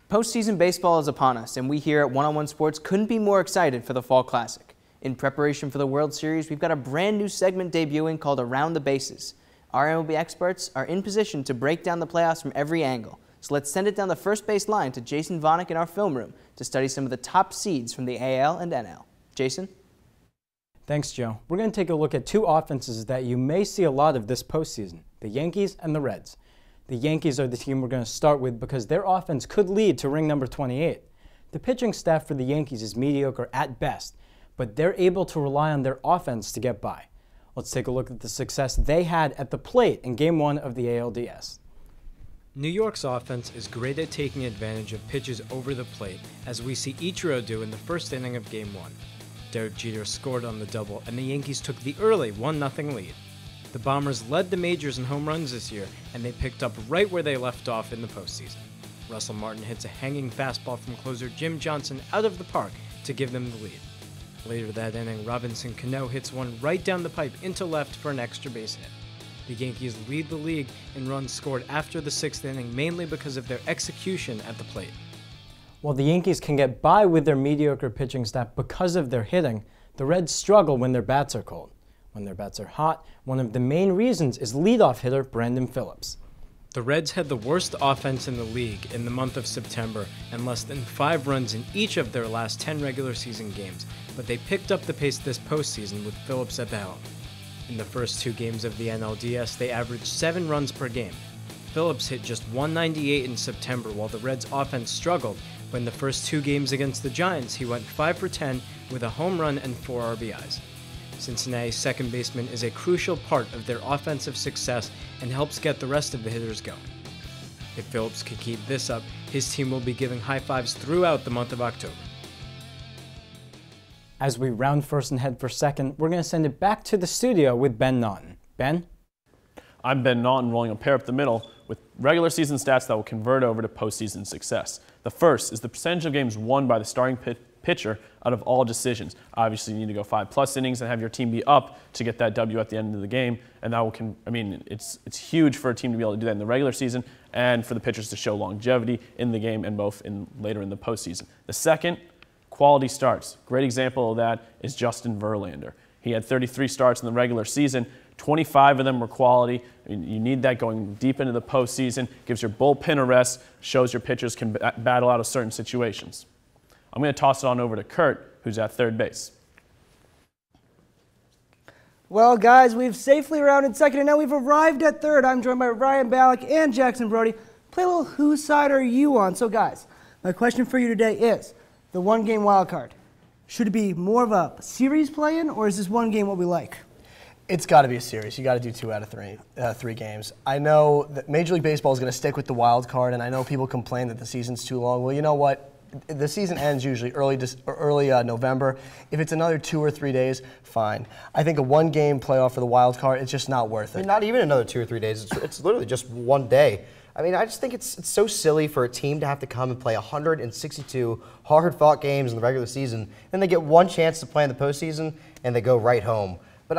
Postseason baseball is upon us, and we here at One-on-One Sports couldn't be more excited for the Fall Classic. In preparation for the World Series, we've got a brand new segment debuting called Around the Bases. Our MLB experts are in position to break down the playoffs from every angle. So let's send it down the first base line to Jason Vonick in our film room to study some of the top seeds from the AL and NL. Jason? Thanks, Joe. We're going to take a look at two offenses that you may see a lot of this postseason, the Yankees and the Reds. The Yankees are the team we're going to start with because their offense could lead to ring number 28. The pitching staff for the Yankees is mediocre at best, but they're able to rely on their offense to get by. Let's take a look at the success they had at the plate in Game 1 of the ALDS. New York's offense is great at taking advantage of pitches over the plate, as we see Ichiro do in the first inning of Game 1. Derek Jeter scored on the double, and the Yankees took the early 1-0 lead. The Bombers led the majors in home runs this year, and they picked up right where they left off in the postseason. Russell Martin hits a hanging fastball from closer Jim Johnson out of the park to give them the lead. Later that inning, Robinson Cano hits one right down the pipe into left for an extra base hit. The Yankees lead the league in runs scored after the 6th inning, mainly because of their execution at the plate. While the Yankees can get by with their mediocre pitching staff because of their hitting, the Reds struggle when their bats are cold. When their bats are hot, one of the main reasons is leadoff hitter Brandon Phillips. The Reds had the worst offense in the league in the month of September and less than 5 runs in each of their last 10 regular season games, but they picked up the pace this postseason with Phillips at the helm. In the first 2 games of the NLDS, they averaged 7 runs per game. Phillips hit just 198 in September while the Reds' offense struggled, but in the first 2 games against the Giants, he went 5 for 10 with a home run and 4 RBIs. Cincinnati's second baseman is a crucial part of their offensive success and helps get the rest of the hitters going. If Phillips can keep this up, his team will be giving high fives throughout the month of October. As we round first and head for second, we're going to send it back to the studio with Ben Naughton. Ben? I'm Ben Naughton, rolling a pair up the middle with regular season stats that will convert over to postseason success. The first is the percentage of games won by the starting pitcher out of all decisions. Obviously, you need to go 5+ innings and have your team be up to get that W at the end of the game, and that will it's huge for a team to be able to do that in the regular season and for the pitchers to show longevity in the game and both later in the postseason. The second, quality starts. Great example of that is Justin Verlander. He had 33 starts in the regular season. 25 of them were quality. You need that going deep into the postseason. Gives your bullpen a rest, shows your pitchers can battle out of certain situations. I'm going to toss it on over to Kurt, who's at third base. Well, guys, we've safely rounded second, and now we've arrived at third. I'm joined by Ryan Balick and Jackson Brodie. Play a little whose side are you on? So, guys, my question for you today is the one-game wild card. Should it be more of a series play-in, or is this one game what we like? It's got to be a series. You got to do 2 out of 3 games. I know that Major League Baseball is going to stick with the wild card, and I know people complain that the season's too long. Well, you know what? The season ends usually early November. If it's another 2 or 3 days, fine. I think a one-game playoff for the wild card, it's just not worth it. I mean, not even another 2 or 3 days. It's literally just one day. I mean, I just think it's so silly for a team to have to come and play 162 hard-fought games in the regular season, and they get one chance to play in the postseason, and they go right home. But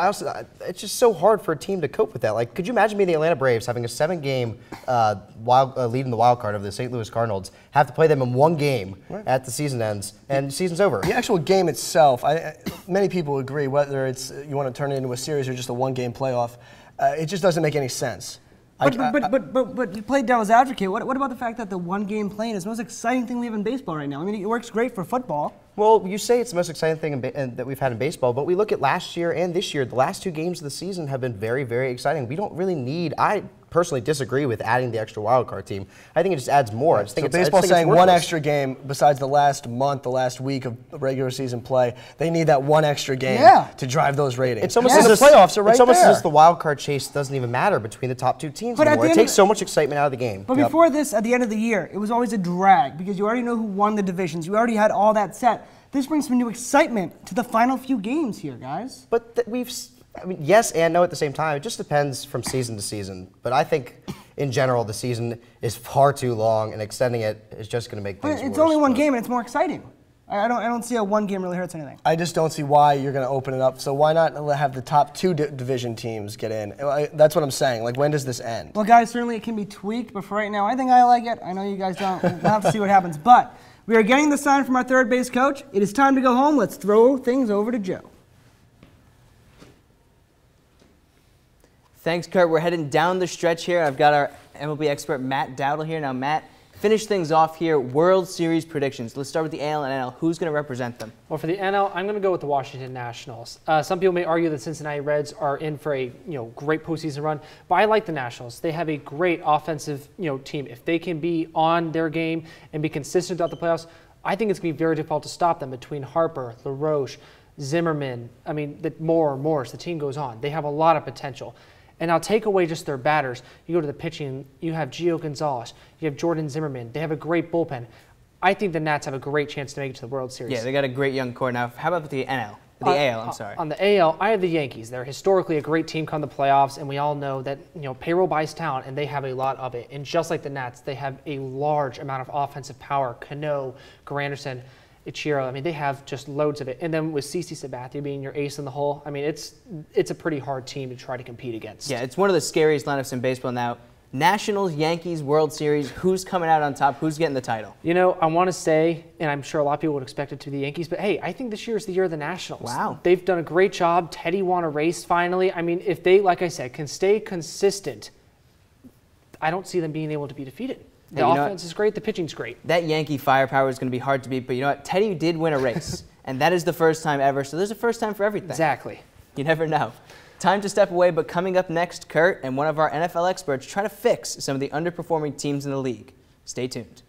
it's just so hard for a team to cope with that. Like, could you imagine being the Atlanta Braves having a 7-game lead in the wild card of the St. Louis Cardinals, have to play them in one game at the season ends, and the season's over? The actual game itself, many people agree, whether it's you want to turn it into a series or just a one-game playoff, it just doesn't make any sense. But you played devil's advocate. What about the fact that the one-game play-in is the most exciting thing we have in baseball right now? I mean, it works great for football. Well, you say it's the most exciting thing that we've had in baseball, but we look at last year and this year. The last 2 games of the season have been very, very exciting. We don't really need. I personally disagree with adding the extra wild card team. I think it just adds more. I just think baseball's saying one extra game besides the last month, the last week of regular season play. They need that one extra game to drive those ratings. It's almost as the playoffs are right there. It's almost as if the wild card chase doesn't even matter between the top 2 teams anymore. It takes so much excitement out of the game. But before this, at the end of the year, it was always a drag because you already know who won the divisions. You already had all that set. This brings some new excitement to the final few games here, guys. But yes and no at the same time. It just depends from season to season. But I think, in general, the season is far too long, and extending it is just going to make things worse. It's only one game, and it's more exciting. I don't see how one game really hurts anything. I just don't see why you're going to open it up. So why not have the top 2 division teams get in? That's what I'm saying. Like, when does this end? Well, guys, certainly it can be tweaked, but for right now, I think I like it. I know you guys don't. We'll have to see what happens. But we are getting the sign from our third base coach. It is time to go home. Let's throw things over to Joe. Thanks, Kurt. We're heading down the stretch here. I've got our MLB expert, Matt Dowdle, here. Now, Matt, finish things off here. World Series predictions. Let's start with the AL and NL. Who's going to represent them? Well, for the NL, I'm going to go with the Washington Nationals. Some people may argue that Cincinnati Reds are in for a great postseason run, but I like the Nationals. They have a great offensive team. If they can be on their game and be consistent throughout the playoffs, I think it's going to be very difficult to stop them between Harper, LaRoche, Zimmerman. I mean, Morris. The team goes on. They have a lot of potential. And I'll take away just their batters. You go to the pitching, you have Gio Gonzalez, you have Jordan Zimmerman. They have a great bullpen. I think the Nats have a great chance to make it to the World Series. Yeah, they got a great young core. Now, how about the NL? The AL, I'm sorry. On the AL, I have the Yankees. They're historically a great team come the playoffs, and we all know that payroll buys talent, and they have a lot of it. And just like the Nats, they have a large amount of offensive power. Cano, Granderson, Ichiro. I mean, they have just loads of it. And then with CeCe Sabathia being your ace in the hole, I mean, it's a pretty hard team to try to compete against. Yeah, it's one of the scariest lineups in baseball now. Nationals, Yankees, World Series. Who's coming out on top? Who's getting the title? I want to say, and I'm sure a lot of people would expect it to be the Yankees, but hey, I think this year is the year of the Nationals. Wow. They've done a great job. Teddy won a race finally. I mean, if they, like I said, can stay consistent, I don't see them being able to be defeated. The offense is great. The pitching's great. That Yankee firepower is going to be hard to beat, but you know what? Teddy did win a race, and that is the first time ever, so there's a first time for everything. Exactly. You never know. Time to step away, but coming up next, Kurt and one of our NFL experts try to fix some of the underperforming teams in the league. Stay tuned.